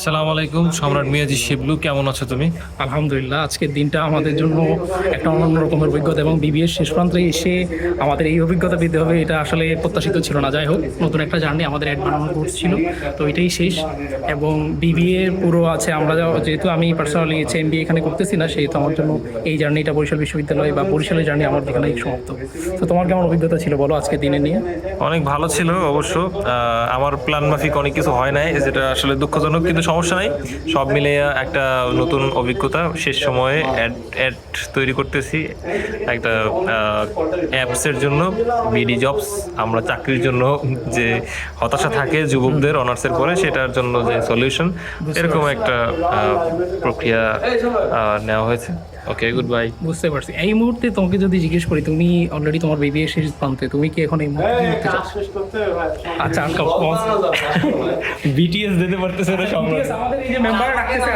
সালামু আলাইকুম, সম্রাট মিয়াজি শিবলু, কেমন আছো তুমি? আলহামদুলিল্লাহ, আজকের দিনটা আমাদের জন্য একটা অন্য রকমের অভিজ্ঞতা এবং বিবিএর শেষ প্রান্তে এসে আমাদের এই অভিজ্ঞতা পেতে হবে, এটা আসলে প্রত্যাশিত ছিল না। যাই হোক, নতুন একটা জার্নি, আমাদের অ্যাড বানানো কোর্স ছিল, তো এটাই শেষ। এবং বিবিএ পুরো আছে, আমরা যেহেতু আমি পার্সোনালি এমবিএ এখানে করতেছি না, সেহেতু আমার জন্য এই জার্নিটা বরিশাল বিশ্ববিদ্যালয় বা বরিশালের জার্নি আমার এখানেই সমাপ্ত। তো তোমার কেমন অভিজ্ঞতা ছিল বলো আজকের দিনে নিয়ে? অনেক ভালো ছিল অবশ্য। আমার প্ল্যান মাফিক অনেক কিছু হয় নাই, যেটা আসলে দুঃখজনক, কিন্তু সমস্যা নাই। সব মিলে একটা নতুন অভিজ্ঞতা। শেষ সময়ে অ্যাড তৈরি করতেছি একটা অ্যাপসের জন্য, বিডি জবস। আমরা চাকরির জন্য যে হতাশা থাকে যুবকদের অনার্সের পরে, সেটার জন্য যে সলিউশন, এরকম একটা প্রক্রিয়া নেওয়া হয়েছে। ওকে, গুড বাই। বুঝতে পারছি। এই মুহূর্তে তোমাকে যদি জিজ্ঞেস করি, তুমি অলরেডি তোমার বিবিএ শেষ প্রান্তে, তুমি কি এখন এই মুহূর্তে কি করতে চাচ্ছ? আচ্ছা, আঙ্কাল বিটিএস দিতে পারতেছে না সম্রাট। আমাদের এই যে মেম্বার রাখতেছে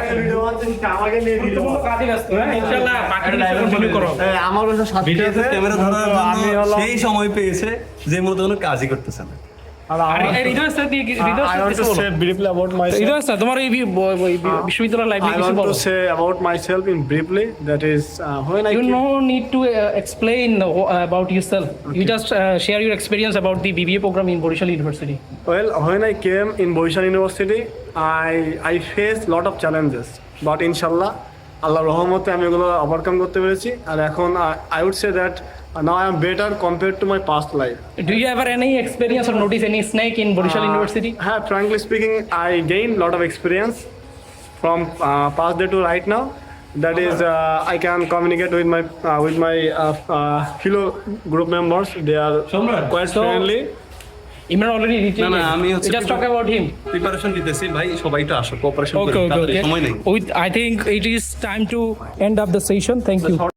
আমাকে নিয়ে দিল, কাজে ব্যস্ত। হ্যাঁ, ইনশাআল্লাহ বাকিটা কন্টিনিউ করো। আমার কাছে সাথে বিটিএস ক্যামেরা ধরার আমি জন্য হলাম সেই সময় পেয়েছে যে মূলত কোনো কাজই করতেছে না। আরে হৃদয় স্যার দিয়ে I want to say briefly about myself. Hriday sir, তোমার এই বিশ্ববিদ্যালয় লাইফ নিয়ে I কিছু want বলো। to say about myself in briefly. That is when I You came, no need to explain about yourself. You just share your experience about the BBA program in Borishal University. when I came in Borishal University, I faced lot of challenges, but inshallah আল্লাহর রহমতে আমি এগুলো overcome করতে পেরেছি। আর এখন I would say that now I am better compared to my past life. Do you ever any experience or notice any snake in Borishal University? Frankly speaking, I gained lot of experience from past day to right now. That is, I can communicate with my fellow group members. They are quite So- friendly. Imran already না, retained. না, আমি হচ্ছে Just talk about him. Preparation দিতেছি ভাই, সবাই তো আসো cooperation Okay, করি, okay, তাড়াতাড়ি okay. সময় নেই। I think it is time to end up the session. Thank you.